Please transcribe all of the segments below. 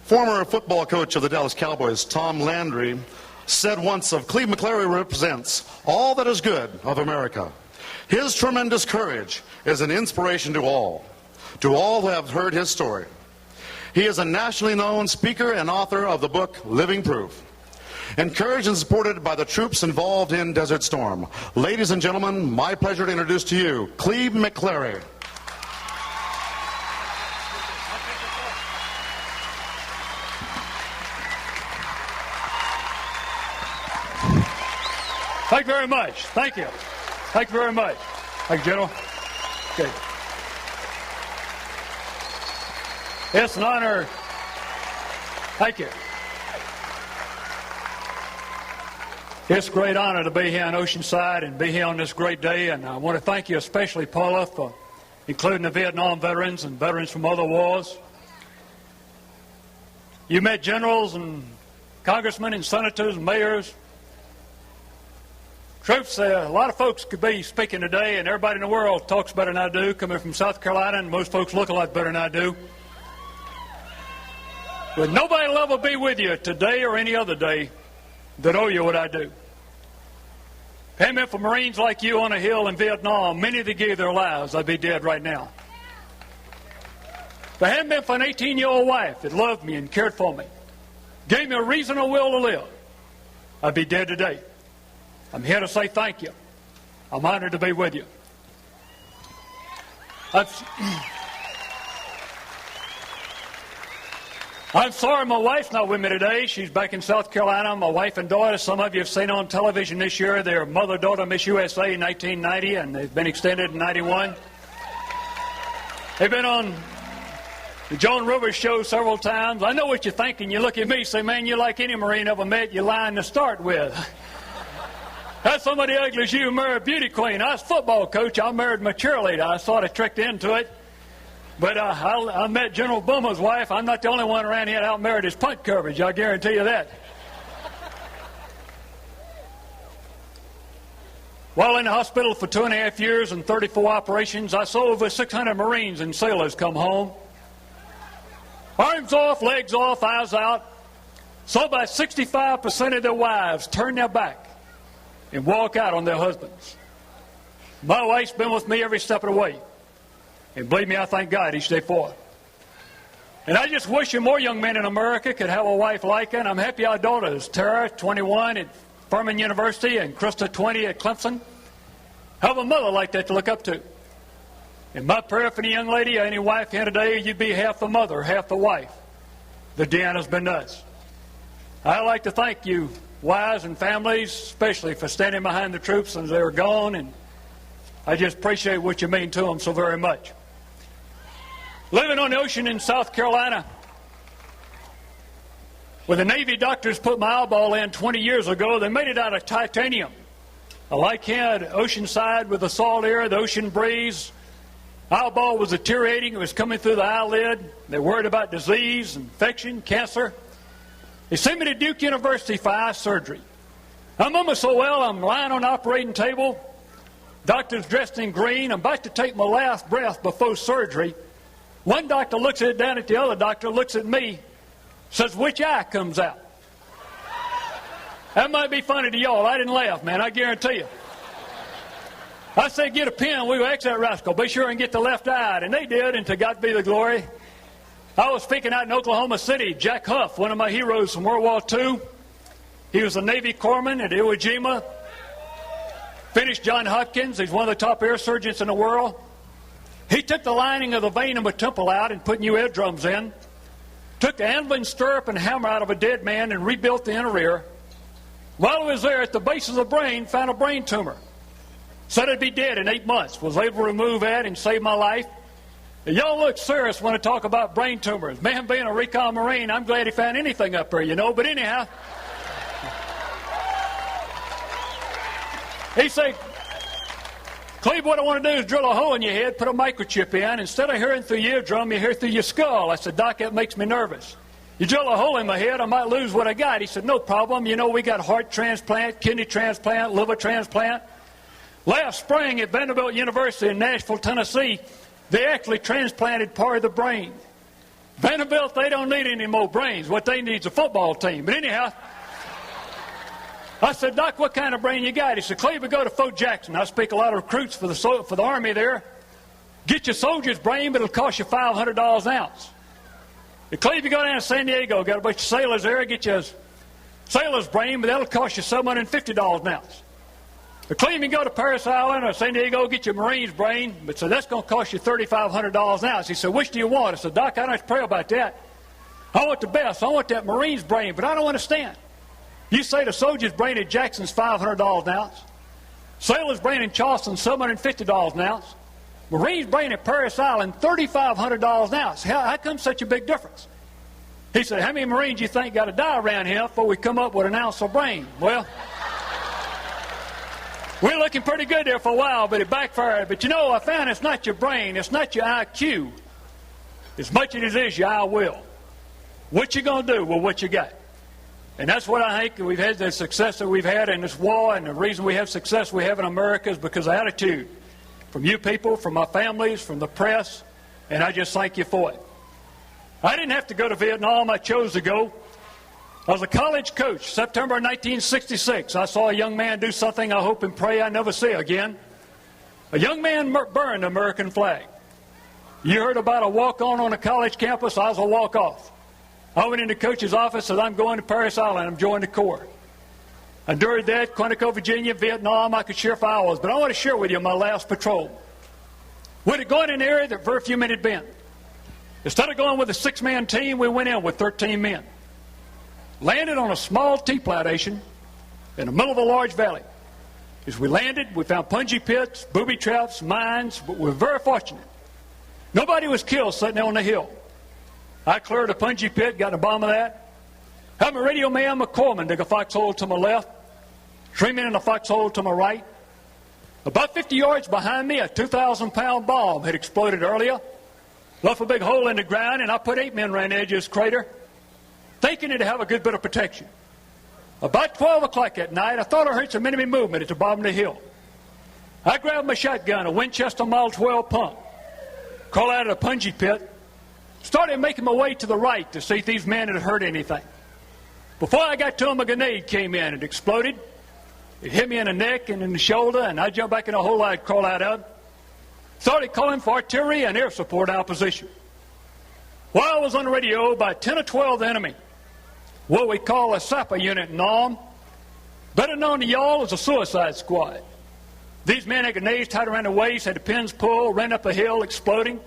Former football coach of the Dallas Cowboys, Tom Landry, said once of Cleve McClary represents all that is good of America. His tremendous courage is an inspiration to all who have heard his story. He is a nationally known speaker and author of the book Living Proof. Encouraged and supported by the troops involved in Desert Storm. Ladies and gentlemen, my pleasure to introduce to you Cleve McClary. Thank you very much. Thank you. Thank you very much. Thank you, General. Okay. It's an honor. Thank you. It's a great honor to be here in Oceanside and be here on this great day. And I want to thank you especially, Paula, for including the Vietnam veterans and veterans from other wars. You met generals and congressmen and senators and mayors. Troops, a lot of folks could be speaking today, and everybody in the world talks better than I do, coming from South Carolina, and most folks look a lot better than I do. But nobody will ever be with you today or any other day that owe you what I do. If it hadn't been for Marines like you on a hill in Vietnam, many that gave their lives, I'd be dead right now. If it hadn't been for an 18-year-old wife that loved me and cared for me, gave me a reason and will to live, I'd be dead today. I'm here to say thank you. I'm honored to be with you. I'm sorry my wife's not with me today. She's back in South Carolina. My wife and daughter, some of you have seen on television this year. They're mother-daughter Miss USA in 1990, and they've been extended in 91. They've been on the Joan Rivers show several times. I know what you're thinking. You look at me and say, man, you're like any Marine ever met. You're lying to start with. That's somebody ugly as you married a beauty queen. I was a football coach. I married my cheerleader. I sort of tricked into it. But I met General Boomer's wife. I'm not the only one around here that out-married his punt coverage. I guarantee you that. While in the hospital for 2.5 years and 34 operations, I saw over 600 Marines and sailors come home. Arms off, legs off, eyes out. Saw about 65% of their wives turn their back and walk out on their husbands. My wife's been with me every step of the way. And believe me, I thank God each day for it. And I just wish you more young men in America could have a wife like her. And I'm happy our daughters, Tara, 21 at Furman University, and Krista, 20 at Clemson, have a mother like that to look up to. And my prayer for the young lady, any wife here today, you'd be half the mother, half the wife that Deanna's been to us. I'd like to thank you, wives and families, especially for standing behind the troops as they were gone, and I just appreciate what you mean to them so very much. Living on the ocean in South Carolina, where the Navy doctors put my eyeball in 20 years ago, they made it out of titanium. I like here at Oceanside with the salt air, the ocean breeze. Eyeball was deteriorating. It was coming through the eyelid. They worried about disease, infection, cancer. They sent me to Duke University for eye surgery. I'm almost so well, I'm lying on the operating table. Doctor's dressed in green. I'm about to take my last breath before surgery. One doctor looks at it down at the other doctor, looks at me, says, which eye comes out? That might be funny to y'all. I didn't laugh, man, I guarantee you. I said, get a pen, we will X that rascal. Be sure and get the left eye. And they did, and to God be the glory. I was speaking out in Oklahoma City. Jack Huff, one of my heroes from World War II. He was a Navy corpsman at Iwo Jima. Finished Johns Hopkins. He's one of the top air surgeons in the world. He took the lining of the vein of my temple out and put new eardrums in. Took the anvil and stirrup and hammer out of a dead man and rebuilt the inner ear. While he was there, at the base of the brain, found a brain tumor. Said I'd be dead in 8 months. Was able to remove that and save my life. Y'all look serious when I talk about brain tumors. Man, being a recon Marine, I'm glad he found anything up there, you know. But anyhow, he said, Cleve, what I want to do is drill a hole in your head, put a microchip in. Instead of hearing through your eardrum, you hear through your skull. I said, Doc, that makes me nervous. You drill a hole in my head, I might lose what I got. He said, no problem. You know, we got heart transplant, kidney transplant, liver transplant. Last spring at Vanderbilt University in Nashville, Tennessee, they actually transplanted part of the brain. Vanderbilt, they don't need any more brains. What they need is a football team. But anyhow, I said, Doc, what kind of brain you got? He said, Cleveland, go to Fort Jackson. I speak a lot of recruits for the Army there. Get your soldier's brain, but it'll cost you $500 an ounce. At Cleveland, you go down to San Diego, got a bunch of sailors there, get you a sailor's brain, but that'll cost you $750 an ounce. At Cleveland, you go to Paris Island or San Diego, get your Marine's brain, but so that's going to cost you $3,500 an ounce. He said, which do you want? I said, Doc, I don't have to pray about that. I want the best. I want that Marine's brain, but I don't understand. You say the soldier's brain at Jackson's $500 an ounce. Sailor's brain in Charleston, $750 an ounce. Marine's brain at Paris Island, $3,500 an ounce. How come such a big difference? He said, how many Marines do you think got to die around here before we come up with an ounce of brain? Well, we're looking pretty good there for a while, but it backfired. But you know, I found it's not your brain, it's not your IQ, as much as it is your I will. What you going to do with what you got? And that's what I think we've had, the success that we've had in this war, and the reason we have success we have in America is because of attitude. From you people, from my families, from the press, and I just thank you for it. I didn't have to go to Vietnam, I chose to go. I was a college coach, September 1966. I saw a young man do something I hope and pray I never see again. A young man burned the American flag. You heard about a walk-on a college campus, I was a walk-off. I went into coach's office and said, I'm going to Paris Island, I'm joining the Corps. And during that, Quantico, Virginia, Vietnam, I could share for hours, but I want to share with you my last patrol. We had gone in an area that very few men had been. Instead of going with a 6-man team, we went in with 13 men. Landed on a small T-plantation in the middle of a large valley. As we landed, we found punji pits, booby traps, mines, but we were very fortunate. Nobody was killed sitting there on the hill. I cleared a punji pit, got in the bottom of that. Had my radio man, McCormick, dig a foxhole to my left. 3 men in a foxhole to my right. About 50 yards behind me, a 2,000-pound bomb had exploded earlier. Left a big hole in the ground, and I put 8 men around the edge of this crater, thinking it'd have a good bit of protection. About 12 o'clock that night, I thought I heard some enemy movement at the bottom of the hill. I grabbed my shotgun, a Winchester Model 12 pump, crawled out of the punji pit, started making my way to the right to see if these men had heard anything. Before I got to them, a grenade came in and exploded. It hit me in the neck and in the shoulder, and I jumped back in the hole I'd crawled out of. Started calling for artillery and air support our position. While I was on the radio, about 10 or 12 of the enemy, what we call a SAPA unit in Nam, better known to y'all as a suicide squad. These men had grenades tied around their waist, had the pins pulled, ran up a hill, exploding,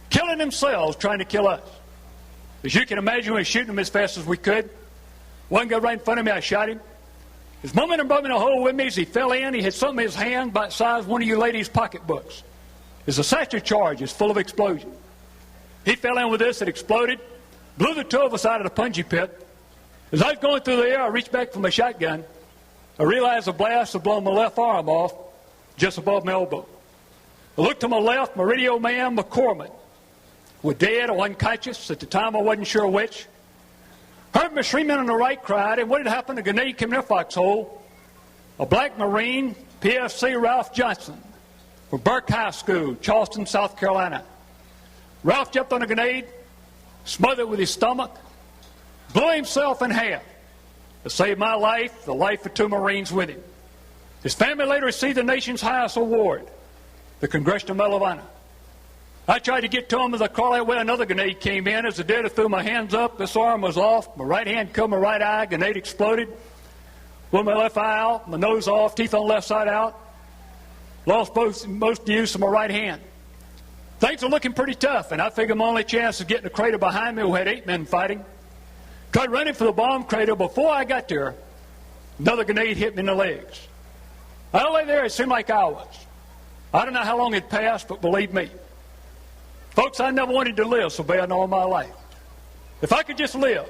killing themselves, trying to kill us. As you can imagine, we were shooting them as fast as we could. One guy right in front of me, I shot him. His moment above me in a hole with me as he fell in, he had something in his hand about the size of one of you ladies' pocketbooks. It's a satchel charge, it's full of explosion. He fell in with this, it exploded, blew the 2 of us out of the punji pit. As I was going through the air, I reached back for my shotgun. I realized the blast had blown my left arm off, just above my elbow. I looked to my left, my radio man, McCormick, was dead or unconscious. At the time, I wasn't sure which. Heard my 3 men on the right cried, and what had happened? A grenade came in their foxhole. A black Marine, PFC Ralph Johnson, from Burke High School, Charleston, South Carolina. Ralph jumped on a grenade, smothered it with his stomach, blew himself in half to save my life, the life of 2 Marines with him. His family later received the nation's highest award, the Congressional Medal of Honor. I tried to get to him as I crawled that way. Another grenade came in. As I did, I threw my hands up. This arm was off. My right hand cut my right eye. Grenade exploded. Blew my left eye out. My nose off. Teeth on the left side out. Lost most use of my right hand. Things are looking pretty tough, and I figured my only chance is getting the crater behind me who had 8 men fighting. Tried running for the bomb crater. Before I got there, another grenade hit me in the legs. I lay there, it seemed like hours. I don't know how long it passed, but believe me, folks, I never wanted to live so bad in all my life. If I could just live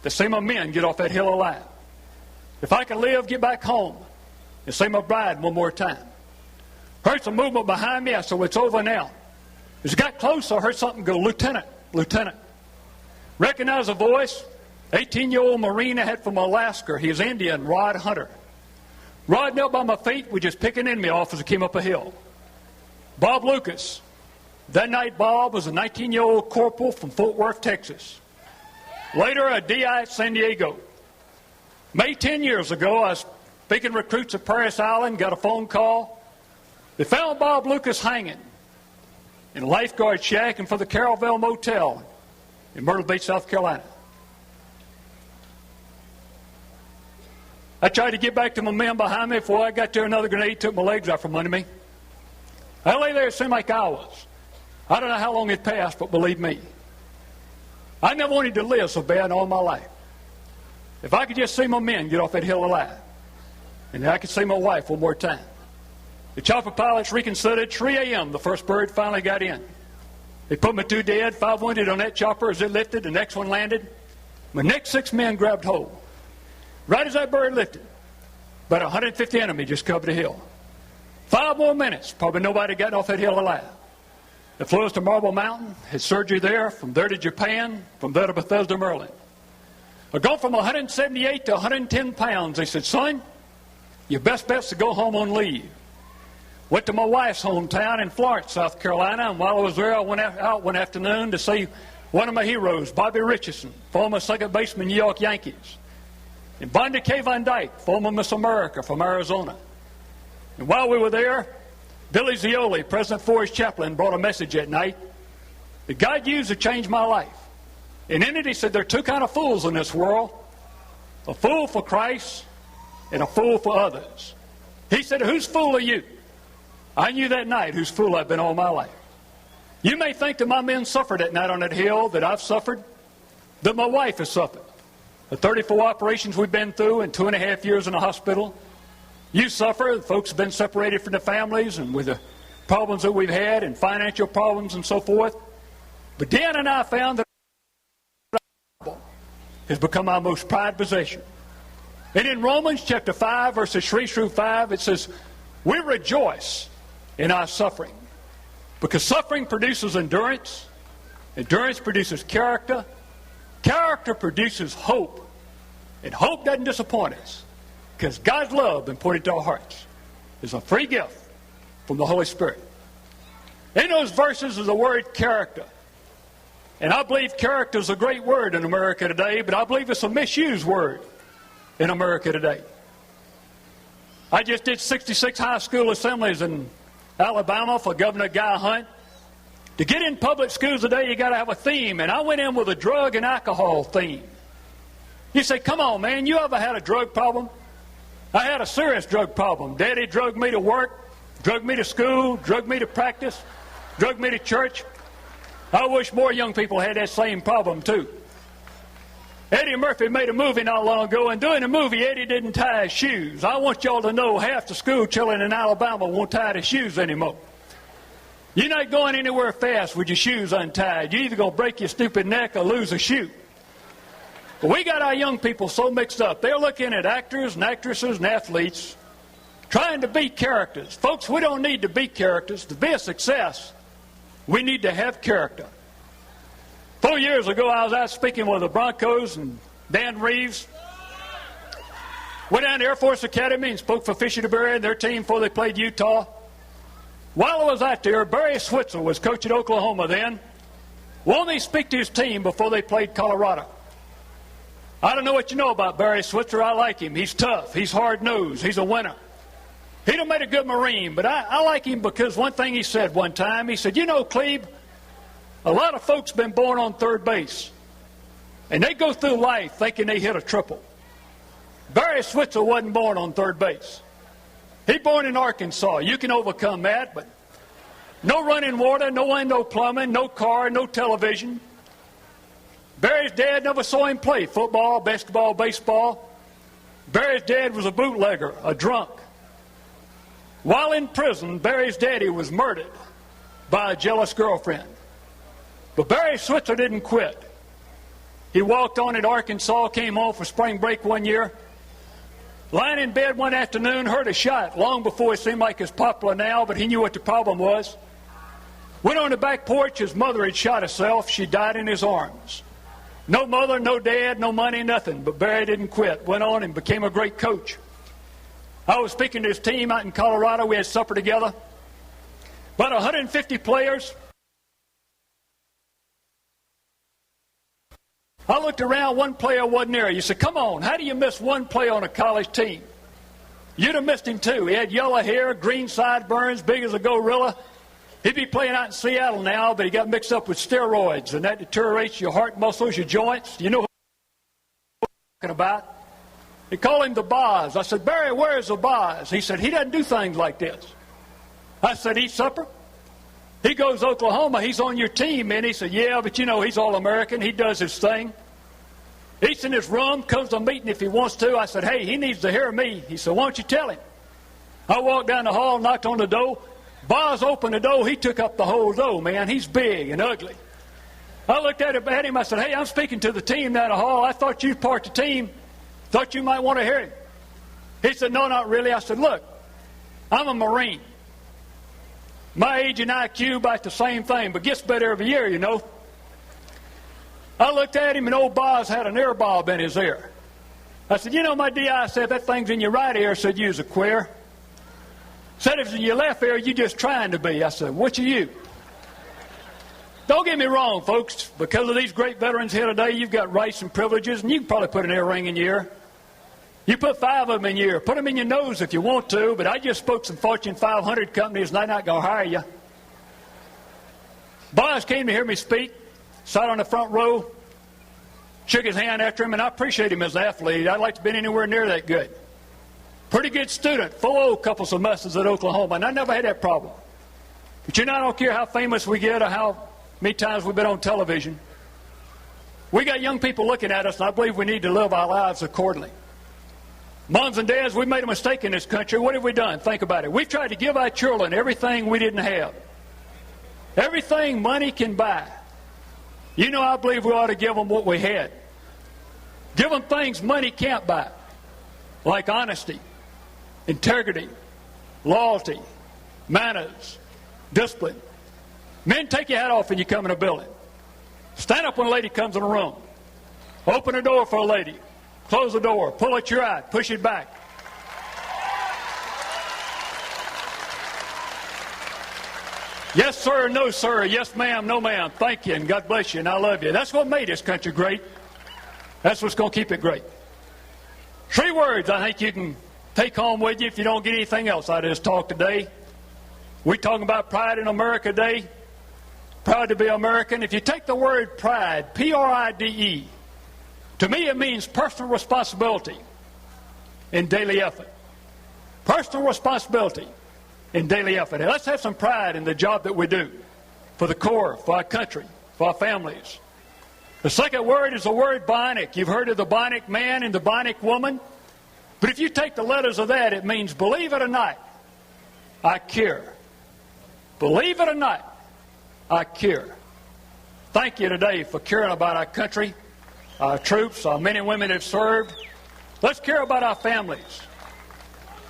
to see my men get off that hill alive. If I could live, get back home, and see my bride one more time. Heard some movement behind me. I said, well, it's over now. As I got closer, I heard something go, Lieutenant, Lieutenant. Recognized the voice. 18-year-old Marine I had from Alaska. He was Indian, Rod Hunter. Rod knelt by my feet, was just picking in me off as I came up a hill. Bob Lucas, That night, Bob was a 19-year-old corporal from Fort Worth, Texas. Later, a DI at San Diego. May 10 years ago, I was picking recruits at Paris Island, got a phone call. They found Bob Lucas hanging in a lifeguard shack in front of the Carrollville Motel in Myrtle Beach, South Carolina. I tried to get back to my men behind me. Before I got there, another grenade took my legs out from under me. I lay there, it seemed like hours. I don't know how long it passed, but believe me, I never wanted to live so bad in all my life. If I could just see my men get off that hill alive, and I could see my wife one more time. The chopper pilots reconsidered. 3 a.m., the first bird finally got in. They put me 2 dead, 5 wounded on that chopper as it lifted. The next one landed. My next 6 men grabbed hold. Right as that bird lifted, about 150 enemy just covered the hill. 5 more minutes, probably nobody got off that hill alive. They flew us to Marble Mountain, had surgery there, from there to Japan, from there to Bethesda, Maryland. I'd gone from 178 to 110 pounds. They said, son, your best bet's to go home on leave. Went to my wife's hometown in Florence, South Carolina, and while I was there, I went out one afternoon to see one of my heroes, Bobby Richardson, former second baseman, New York Yankees, and Bonda K. Van Dyke, former Miss America from Arizona. And while we were there, Billy Zioli, President Ford's chaplain, brought a message that night that God used to change my life. And in it, he said, there are 2 kinds of fools in this world, a fool for Christ and a fool for others. He said, whose fool are you? I knew that night whose fool I've been all my life. You may think that my men suffered that night on that hill, that I've suffered, that my wife has suffered. The 34 operations we've been through and 2.5 years in the hospital. You suffer. The folks have been separated from their families and with the problems that we've had and financial problems and so forth. But Dan and I found that has become our most prized possession. And in Romans chapter 5, verses 3 through 5, it says, we rejoice in our suffering, because suffering produces endurance, endurance produces character, character produces hope, and hope doesn't disappoint us, because God's love been poured into our hearts is a free gift from the Holy Spirit. In those verses is the word character. And I believe character is a great word in America today, but I believe it's a misused word in America today. I just did 66 high school assemblies in Alabama for Governor Guy Hunt. To get in public schools today, you got to have a theme, and I went in with a drug and alcohol theme. You say, come on, man, you ever had a drug problem? I had a serious drug problem. Daddy drugged me to work, drugged me to school, drugged me to practice, drugged me to church. I wish more young people had that same problem, too. Eddie Murphy made a movie not long ago, and during the movie, Eddie didn't tie his shoes. I want y'all to know half the school children in Alabama won't tie their shoes anymore. You're not going anywhere fast with your shoes untied. You're either going to break your stupid neck or lose a shoe. But we got our young people so mixed up. They're looking at actors and actresses and athletes trying to be characters. Folks, we don't need to be characters. To be a success, we need to have character. 4 years ago, I was out speaking with the Broncos and Dan Reeves. Went down to Air Force Academy and spoke for Fisher DeBerry and their team before they played Utah. While I was out there, Barry Switzer was coach at Oklahoma then. Wanted me to speak to his team before they played Colorado. I don't know what you know about Barry Switzer. I like him. He's tough. He's hard-nosed. He's a winner. He'd have made a good Marine, but I like him because one thing he said one time, he said, you know, Cleve, a lot of folks been born on third base, and they go through life thinking they hit a triple. Barry Switzer wasn't born on third base. He born in Arkansas. You can overcome that, but no running water, no plumbing, no car, no television. Barry's dad never saw him play football, basketball, baseball. Barry's dad was a bootlegger, a drunk. While in prison, Barry's daddy was murdered by a jealous girlfriend. But Barry Switzer didn't quit. He walked on at Arkansas, came home for spring break one year. Lying in bed one afternoon, heard a shot long before it seemed like it's popular now, but he knew what the problem was. Went on the back porch. His mother had shot herself. She died in his arms. No mother, no dad, no money, nothing. But Barry didn't quit. Went on and became a great coach. I was speaking to his team out in Colorado. We had supper together. About 150 players. I looked around, one player wasn't there. You said, come on, how do you miss one player on a college team? You'd have missed him too. He had yellow hair, green sideburns, big as a gorilla. He'd be playing out in Seattle now, but he got mixed up with steroids, and that deteriorates your heart muscles, your joints. You know what I'm talking about. They call him the Boz. I said, Barry, where's the Boz? He said, he doesn't do things like this. I said, eat supper? He goes to Oklahoma, he's on your team, man. He said, yeah, but you know, he's All-American. He does his thing. Eats in his room, comes to a meeting if he wants to. I said, hey, he needs to hear me. He said, why don't you tell him? I walked down the hall, knocked on the door. Boz opened the door. He took up the whole door, man. He's big and ugly. I looked at him. I said, hey, I'm speaking to the team down the hall. I thought you'd part the team. Thought you might want to hear him. He said, no, not really. I said, look, I'm a Marine. My age and IQ about the same thing, but gets better every year, you know. I looked at him, and old Boz had an ear bulb in his ear. I said, you know, my DI said that thing's in your right ear. Said, you's a queer. Said, if it's in your left ear, you just trying to be. I said, which are you? Don't get me wrong, folks. Because of these great veterans here today, you've got rights and privileges, and you can probably put an ear ring in your ear. You put 5 of them in your ear. Put them in your nose if you want to, but I just spoke to some Fortune 500 companies, and they're not going to hire you. Boz came to hear me speak, sat on the front row, shook his hand after him, and I appreciate him as an athlete. I'd like to have been anywhere near that good. Pretty good student, full of couple semesters at Oklahoma, and I never had that problem. But you know, I don't care how famous we get or how many times we've been on television. We got young people looking at us, and I believe we need to live our lives accordingly. Moms and dads, we made a mistake in this country. What have we done? Think about it. We've tried to give our children everything we didn't have. Everything money can buy. You know, I believe we ought to give them what we had. Give them things money can't buy, like honesty, integrity, loyalty, manners, discipline. Men, take your hat off when you come in a building. Stand up when a lady comes in a room. Open the door for a lady. Close the door. Pull it your eye. Push it back. Yes, sir. No, sir. Yes, ma'am. No, ma'am. Thank you, and God bless you, and I love you. That's what made this country great. That's what's going to keep it great. 3 words I think you can take home with you if you don't get anything else out of this talk today. We're talking about pride in America Day. Proud to be American. If you take the word pride, P-R-I-D-E, to me it means personal responsibility in daily effort. Personal responsibility in daily effort. And let's have some pride in the job that we do for the Corps, for our country, for our families. The second word is the word bionic. You've heard of the bionic man and the bionic woman. But if you take the letters of that, it means, believe it or not, I care. Believe it or not, I care. Thank you today for caring about our country, our troops, our men and women that have served. Let's care about our families.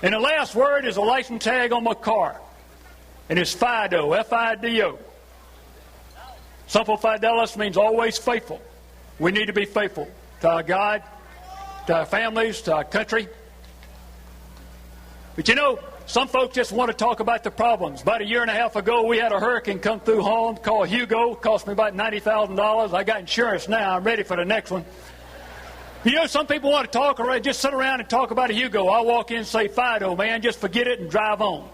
And the last word is a license tag on my car. And it's FIDO, F-I-D-O. Simple Fidelis means always faithful. We need to be faithful to our God, to our families, to our country. But you know, some folks just want to talk about the problems. About 1.5 years ago, we had a hurricane come through home called Hugo. It cost me about $90,000. I got insurance now. I'm ready for the next one. You know, some people want to talk or just sit around and talk about a Hugo. I walk in and say, Fido, man, just forget it and drive on.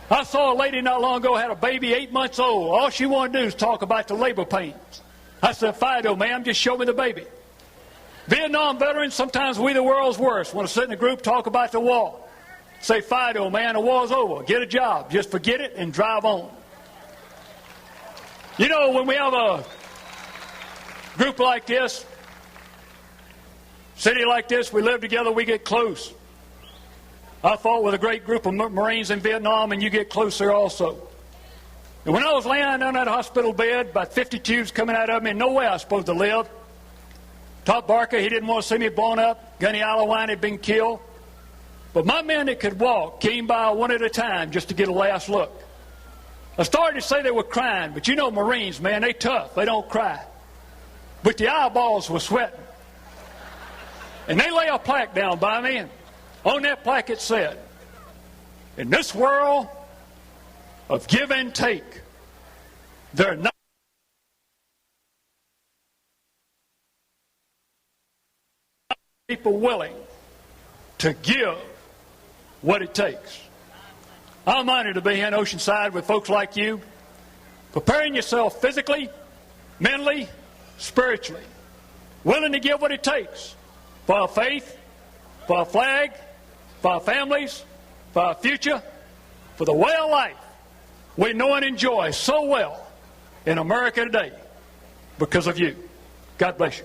I saw a lady not long ago had a baby 8 months old. All she wanted to do is talk about the labor pains. I said, Fido, ma'am, just show me the baby. Vietnam veterans, sometimes we the world's worst. Want to sit in a group, talk about the war. Say, Fido, man, the war's over. Get a job. Just forget it and drive on. You know, when we have a group like this, city like this, we live together, we get close. I fought with a great group of Marines in Vietnam, and you get closer also. And when I was laying on that hospital bed, about 50 tubes coming out of me, no way I was supposed to live. Top Barker, he didn't want to see me blown up. Gunny Alawine had been killed. But my men that could walk came by one at a time just to get a last look. I started to say they were crying, but you know Marines, man, they tough. They don't cry. But the eyeballs were sweating. And they lay a plaque down by me, and on that plaque it said, in this world of give and take, there are not people willing to give what it takes. I'm honored to be here in Oceanside with folks like you, preparing yourself physically, mentally, spiritually, willing to give what it takes for our faith, for our flag, for our families, for our future, for the way of life we know and enjoy so well in America today because of you. God bless you.